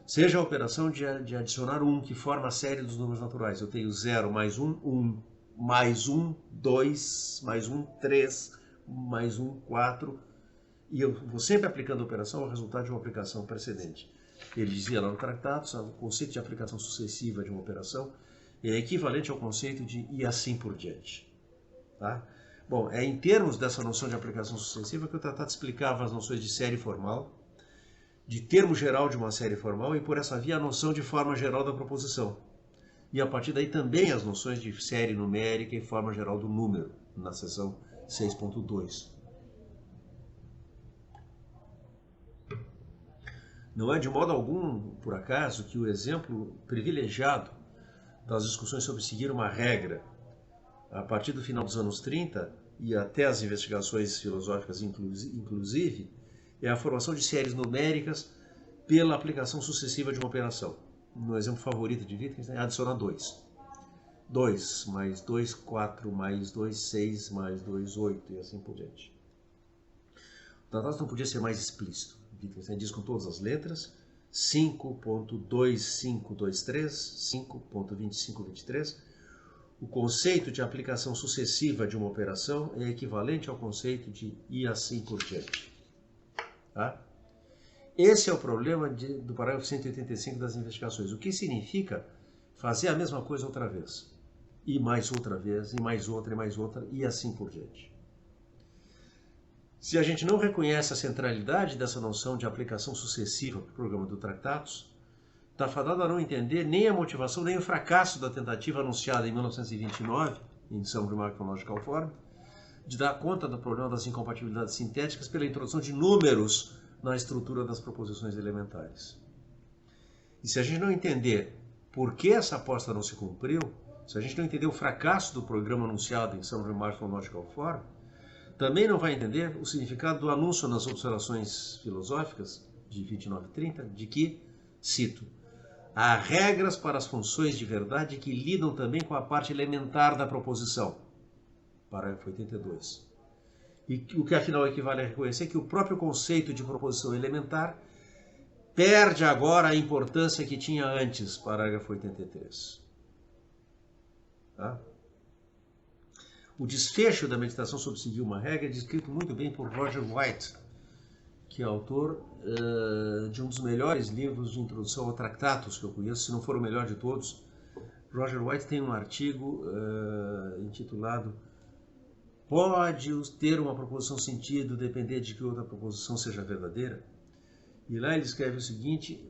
S1: Seja a operação de adicionar 1, que forma a série dos números naturais. Eu tenho 0 mais 1, 1, mais 1, 2, mais 1, 3, mais 1, 4. E eu vou sempre aplicando a operação ao resultado de uma aplicação precedente. Ele dizia lá no Tratado, o conceito de aplicação sucessiva de uma operação é equivalente ao conceito de e assim por diante. Tá? Bom, em termos dessa noção de aplicação sucessiva que o Tratado explicava as noções de série formal de termo geral de uma série formal e, por essa via, a noção de forma geral da proposição. E, a partir daí, também as noções de série numérica e forma geral do número, na seção 6.2. Não é de modo algum, por acaso, que o exemplo privilegiado das discussões sobre seguir uma regra, a partir do final dos anos 30 e até as investigações filosóficas inclusive, é a formação de séries numéricas pela aplicação sucessiva de uma operação. No exemplo favorito de Wittgenstein, adiciona 2. 2 mais 2, 4 mais 2, 6 mais 2, 8 e assim por diante. O tratado não podia ser mais explícito. Wittgenstein diz com todas as letras, 5.2523, 5.2523, o conceito de aplicação sucessiva de uma operação é equivalente ao conceito de e assim por diante. Tá? Esse é o problema do parágrafo 185 das investigações. O que significa fazer a mesma coisa outra vez? E mais outra vez, e mais outra, e assim por diante. Se a gente não reconhece a centralidade dessa noção de aplicação sucessiva para o programa do Tractatus, está fadado a não entender nem a motivação, nem o fracasso da tentativa anunciada em 1929, em Some Remarks on Logical Form, de dar conta do problema das incompatibilidades sintéticas pela introdução de números na estrutura das proposições elementares. E se a gente não entender por que essa aposta não se cumpriu, se a gente não entender o fracasso do programa anunciado em Some Remarks on Logical Form, também não vai entender o significado do anúncio nas observações filosóficas de 29 e 30, de que, cito, há regras para as funções de verdade que lidam também com a parte elementar da proposição. Parágrafo 82. E o que afinal equivale a reconhecer que o próprio conceito de proposição elementar perde agora a importância que tinha antes. Parágrafo 83. Tá? O desfecho da meditação sobre seguir uma regra é descrito muito bem por Roger White, que é autor de um dos melhores livros de introdução ao Tractatus que eu conheço, se não for o melhor de todos. Roger White tem um artigo intitulado Pode ter uma proposição sentido depender de que outra proposição seja verdadeira? E lá ele escreve o seguinte,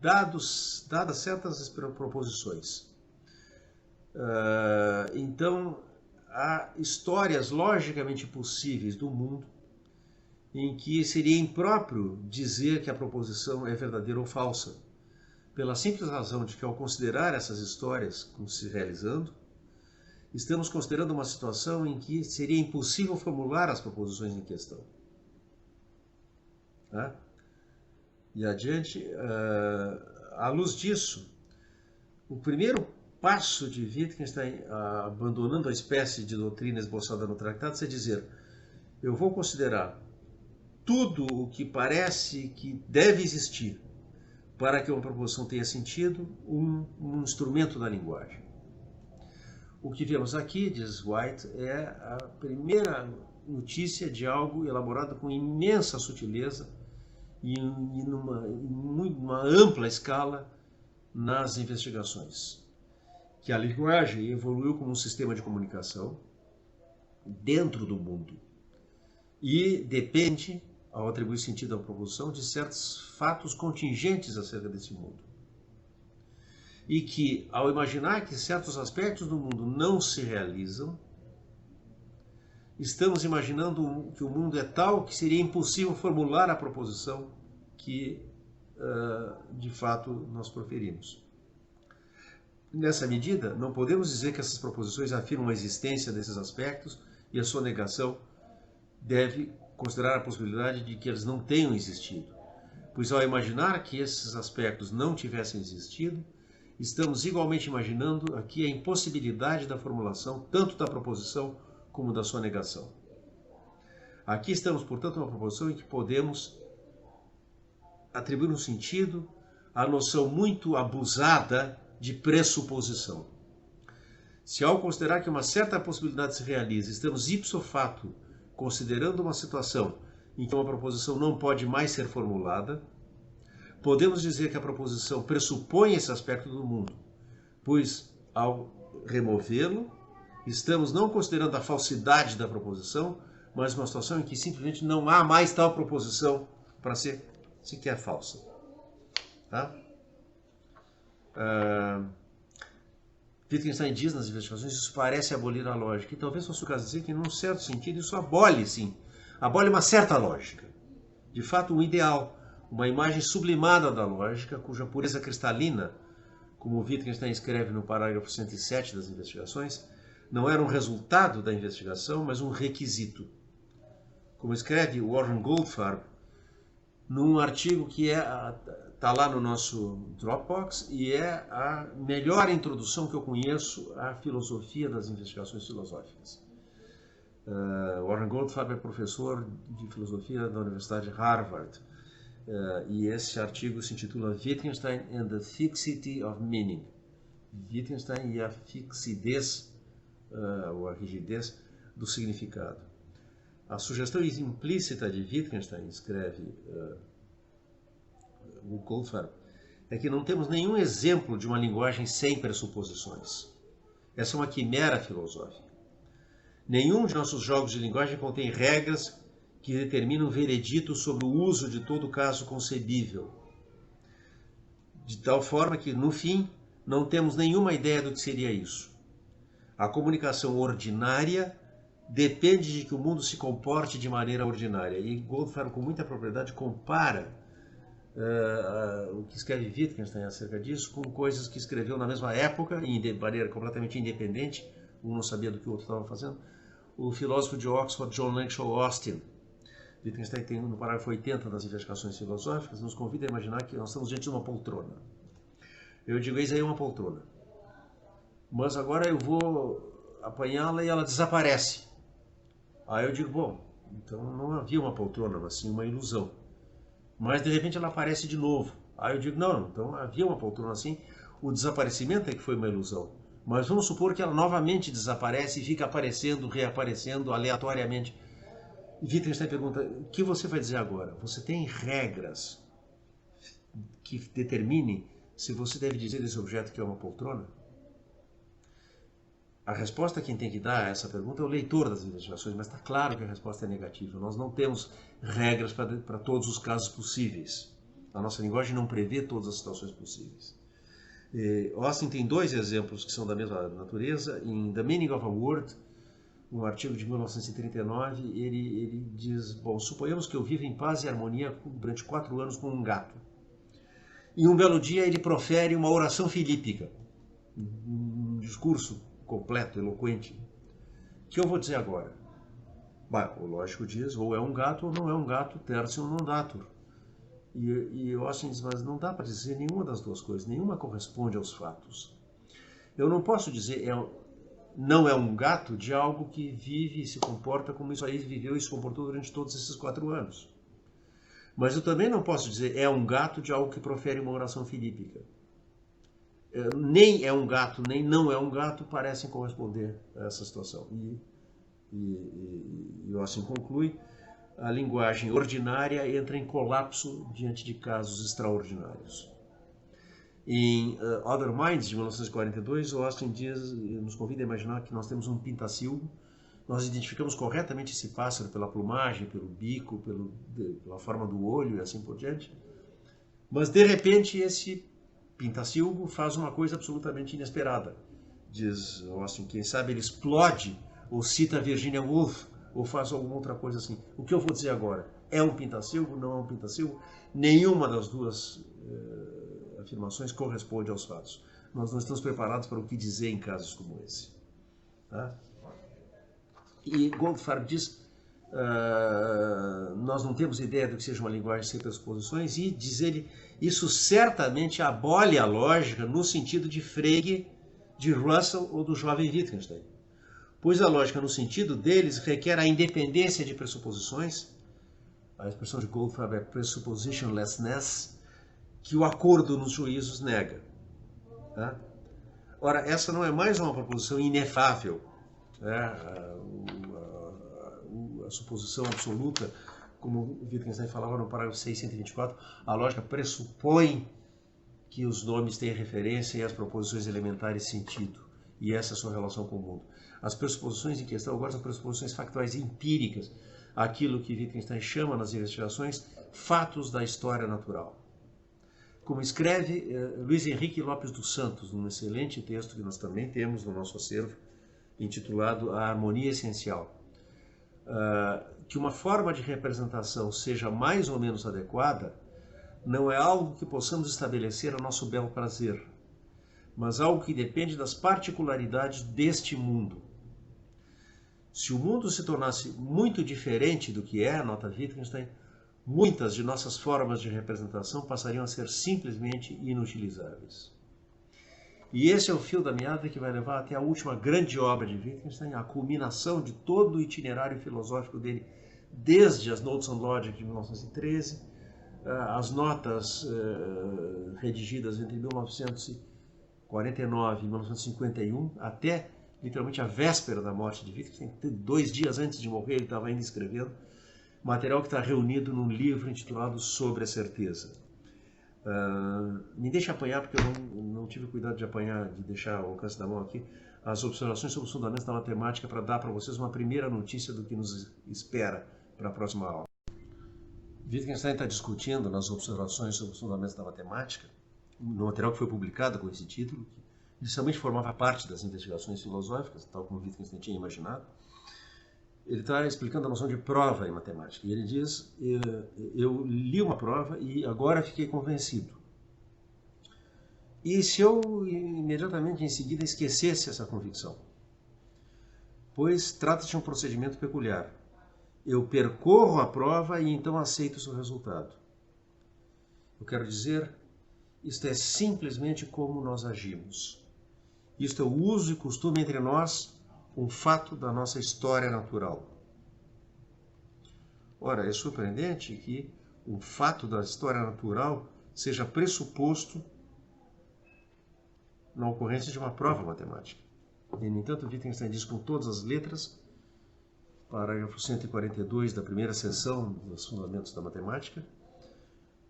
S1: dadas certas proposições. Então, há histórias logicamente possíveis do mundo em que seria impróprio dizer que a proposição é verdadeira ou falsa, pela simples razão de que, ao considerar essas histórias como se realizando, estamos considerando uma situação em que seria impossível formular as proposições em questão. Tá? E adiante, à luz disso, o primeiro passo de Wittgenstein, abandonando a espécie de doutrina esboçada no tratado, é dizer, eu vou considerar tudo o que parece que deve existir para que uma proposição tenha sentido um instrumento da linguagem. O que vemos aqui, diz White, é a primeira notícia de algo elaborado com imensa sutileza e numa ampla escala nas investigações. Que a linguagem evoluiu como um sistema de comunicação dentro do mundo e depende, ao atribuir sentido à proposição, de certos fatos contingentes acerca desse mundo. E que, ao imaginar que certos aspectos do mundo não se realizam, estamos imaginando que o mundo é tal que seria impossível formular a proposição que, de fato, nós proferimos. Nessa medida, não podemos dizer que essas proposições afirmam a existência desses aspectos e a sua negação deve considerar a possibilidade de que eles não tenham existido. Pois, ao imaginar que esses aspectos não tivessem existido, estamos igualmente imaginando aqui a impossibilidade da formulação tanto da proposição como da sua negação. Aqui estamos, portanto, numa proposição em que podemos atribuir um sentido à noção muito abusada de pressuposição. Se ao considerar que uma certa possibilidade se realiza, estamos ipso facto considerando uma situação em que uma proposição não pode mais ser formulada, podemos dizer que a proposição pressupõe esse aspecto do mundo, pois, ao removê-lo, estamos não considerando a falsidade da proposição, mas uma situação em que simplesmente não há mais tal proposição para ser sequer falsa. Tá? Wittgenstein diz nas investigações, isso parece abolir a lógica. E talvez fosse o caso de dizer que, num certo sentido, isso abole, sim. Abole uma certa lógica. De fato, um ideal, uma imagem sublimada da lógica, cuja pureza cristalina, como Wittgenstein escreve no parágrafo 107 das investigações, não era um resultado da investigação, mas um requisito. Como escreve Warren Goldfarb, num artigo que está lá no nosso Dropbox e é a melhor introdução que eu conheço à filosofia das investigações filosóficas. Warren Goldfarb é professor de filosofia da Universidade de Harvard e esse artigo se intitula Wittgenstein and the Fixity of Meaning. Wittgenstein e a fixidez, ou a rigidez do significado. A sugestão implícita de Wittgenstein, escreve o Goldfarb, é que não temos nenhum exemplo de uma linguagem sem pressuposições. Essa é uma quimera filosófica. Nenhum de nossos jogos de linguagem contém regras que determinam veredito sobre o uso de todo caso concebível. De tal forma que, no fim, não temos nenhuma ideia do que seria isso. A comunicação ordinária depende de que o mundo se comporte de maneira ordinária. E Goldfarb, com muita propriedade, compara o que escreve Wittgenstein acerca disso com coisas que escreveu na mesma época, de maneira completamente independente, um não sabia do que o outro estava fazendo, o filósofo de Oxford, John Langshaw Austin. Wittgenstein tem, no parágrafo 80 das Investigações Filosóficas, nos convida a imaginar que nós estamos diante de uma poltrona. Eu digo, eis aí uma poltrona. Mas agora eu vou apanhá-la e ela desaparece. Aí eu digo, bom, então não havia uma poltrona, mas sim uma ilusão. Mas de repente ela aparece de novo. Aí eu digo, não, então havia uma poltrona assim, o desaparecimento é que foi uma ilusão. Mas vamos supor que ela novamente desaparece e fica aparecendo, reaparecendo aleatoriamente. E Wittgenstein pergunta, o que você vai dizer agora? Você tem regras que determinem se você deve dizer desse objeto que é uma poltrona? A resposta quem tem que dar a essa pergunta é o leitor das investigações, mas está claro que a resposta é negativa. Nós não temos regras para todos os casos possíveis. A nossa linguagem não prevê todas as situações possíveis. Austin tem dois exemplos que são da mesma natureza. Em The Meaning of a Word, um artigo de 1939, ele diz, bom, suponhamos que eu vivo em paz e harmonia durante 4 anos com um gato. E um belo dia ele profere uma oração filípica, um discurso completo, eloquente. O que eu vou dizer agora? Bah, o lógico diz, ou é um gato ou não é um gato, tertium non datur. E eu acho, mas não dá para dizer nenhuma das duas coisas, nenhuma corresponde aos fatos. Eu não posso dizer não é um gato de algo que vive e se comporta como isso aí viveu e se comportou durante todos esses 4 anos. Mas eu também não posso dizer é um gato de algo que profere uma oração filípica. Nem é um gato, nem não é um gato parecem corresponder a essa situação. E eu assim conclui, a linguagem ordinária entra em colapso diante de casos extraordinários. Em Other Minds, de 1942, o Austin nos convida a imaginar que nós temos um pintacilgo, nós identificamos corretamente esse pássaro pela plumagem, pelo bico, pela forma do olho e assim por diante, mas de repente esse pintacilgo faz uma coisa absolutamente inesperada. Diz Austin, quem sabe ele explode, ou cita Virginia Woolf, ou faz alguma outra coisa assim. O que eu vou dizer agora? É um pintacilgo? Não é um pintacilgo? Nenhuma das duas afirmações corresponde aos fatos. Nós não estamos preparados para o que dizer em casos como esse. Tá? E Goldfarb diz, nós não temos ideia do que seja uma linguagem sem pressuposições, e diz ele, isso certamente abole a lógica no sentido de Frege, de Russell ou do jovem Wittgenstein. Pois a lógica, no sentido deles, requer a independência de pressuposições, a expressão de Goldfarb é presuppositionlessness, que o acordo nos juízos nega. Tá? Ora, essa não é mais uma proposição inefável, né? A suposição absoluta, como Wittgenstein falava no parágrafo 624, a lógica pressupõe que os nomes têm referência e as proposições elementares sentido, e essa é a sua relação com o mundo. As pressuposições em questão agora são pressuposições factuais empíricas, aquilo que Wittgenstein chama nas investigações fatos da história natural. Como escreve Luiz Henrique Lopes dos Santos, num excelente texto que nós também temos no nosso acervo, intitulado A Harmonia Essencial, que uma forma de representação seja mais ou menos adequada não é algo que possamos estabelecer a nosso bel prazer, mas algo que depende das particularidades deste mundo. Se o mundo se tornasse muito diferente do que é, nota Wittgenstein, muitas de nossas formas de representação passariam a ser simplesmente inutilizáveis. E esse é o fio da meada que vai levar até a última grande obra de Wittgenstein, a culminação de todo o itinerário filosófico dele, desde as Notes on Logic de 1913, as notas redigidas entre 1949 e 1951, até literalmente a véspera da morte de Wittgenstein, 2 dias antes de morrer ele estava ainda escrevendo, material que está reunido num livro intitulado Sobre a Certeza. Me deixa apanhar, porque eu não tive cuidado de apanhar, de deixar ao alcance da mão aqui, as observações sobre os fundamentos da matemática para dar para vocês uma primeira notícia do que nos espera para a próxima aula. Wittgenstein está discutindo nas observações sobre os fundamentos da matemática, no material que foi publicado com esse título, que inicialmente formava parte das investigações filosóficas, tal como Wittgenstein tinha imaginado. Ele está explicando a noção de prova em matemática. E ele diz, eu li uma prova e agora fiquei convencido. E se eu imediatamente em seguida esquecesse essa convicção? Pois trata-se de um procedimento peculiar. Eu percorro a prova e então aceito o seu resultado. Eu quero dizer, isto é simplesmente como nós agimos. Isto é o uso e costume entre nós, um fato da nossa história natural. Ora, é surpreendente que um fato da história natural seja pressuposto na ocorrência de uma prova matemática. E, no entanto, Wittgenstein diz com todas as letras, parágrafo 142 da primeira seção dos Fundamentos da Matemática,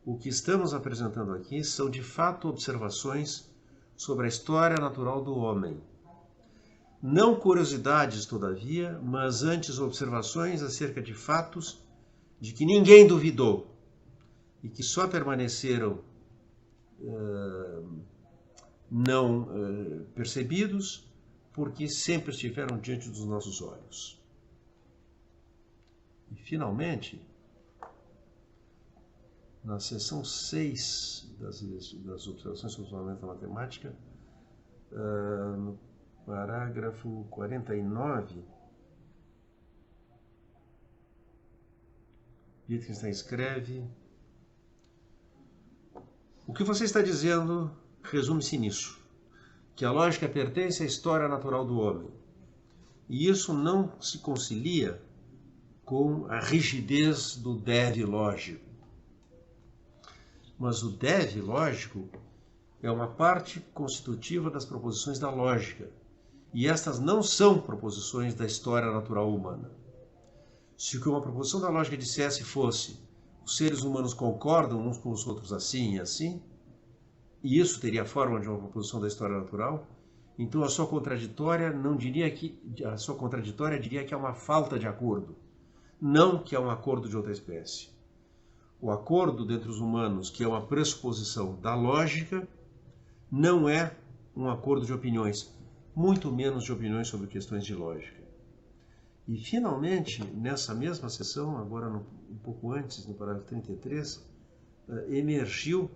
S1: o que estamos apresentando aqui são de fato observações sobre a história natural do homem. Não curiosidades, todavia, mas antes observações acerca de fatos de que ninguém duvidou e que só permaneceram não percebidos porque sempre estiveram diante dos nossos olhos. E, finalmente, na seção 6 das observações sobre o fundamento da matemática, no parágrafo 49, Wittgenstein escreve: o que você está dizendo resume-se nisso, que a lógica pertence à história natural do homem. E isso não se concilia com a rigidez do deve lógico. Mas o deve lógico é uma parte constitutiva das proposições da lógica, e estas não são proposições da história natural humana. Se o que uma proposição da lógica dissesse fosse os seres humanos concordam uns com os outros assim e assim, e isso teria a forma de uma proposição da história natural, então a sua contraditória diria que é uma falta de acordo, não que é um acordo de outra espécie. O acordo dentre os humanos, que é uma pressuposição da lógica, não é um acordo de opiniões, muito menos de opiniões sobre questões de lógica. E, finalmente, nessa mesma sessão, agora um pouco antes, no parágrafo 33, emergiu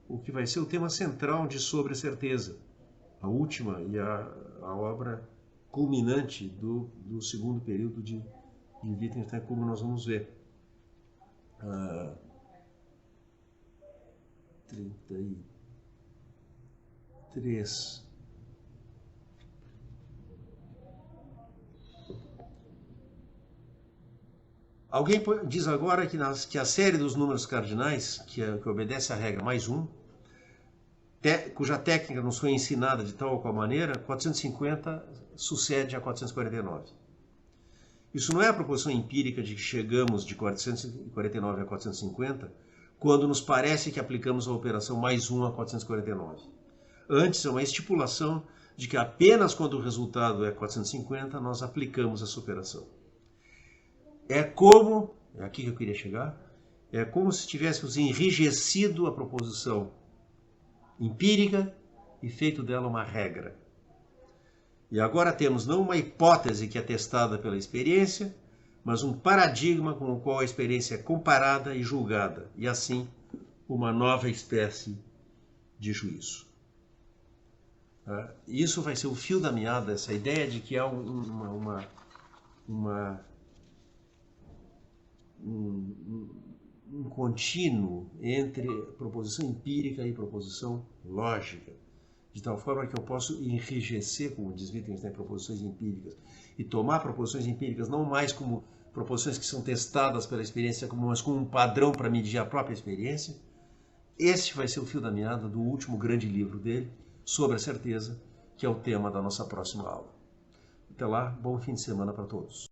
S1: o que vai ser o tema central de Sobre a Certeza, a última e a obra culminante do segundo período de Wittgenstein, como nós vamos ver. 33. Alguém diz agora que a série dos números cardinais, que obedece à regra mais 1, cuja técnica nos foi ensinada de tal ou qual maneira, 450 sucede a 449. Isso não é a proposição empírica de que chegamos de 449 a 450, quando nos parece que aplicamos a operação mais 1 a 449. Antes, é uma estipulação de que apenas quando o resultado é 450, nós aplicamos essa operação. é como, é aqui que eu queria chegar, é como se tivéssemos enrijecido a proposição empírica e feito dela uma regra. E agora temos não uma hipótese que é testada pela experiência, mas um paradigma com o qual a experiência é comparada e julgada, e assim uma nova espécie de juízo. Isso vai ser o fio da meada, essa ideia de que há um contínuo entre proposição empírica e proposição lógica, de tal forma que eu posso enrijecer, como diz Wittgenstein, proposições empíricas, e tomar proposições empíricas não mais como proposições que são testadas pela experiência, mas como um padrão para medir a própria experiência. Esse vai ser o fio da meada do último grande livro dele, Sobre a Certeza, que é o tema da nossa próxima aula. Até lá, bom fim de semana para todos.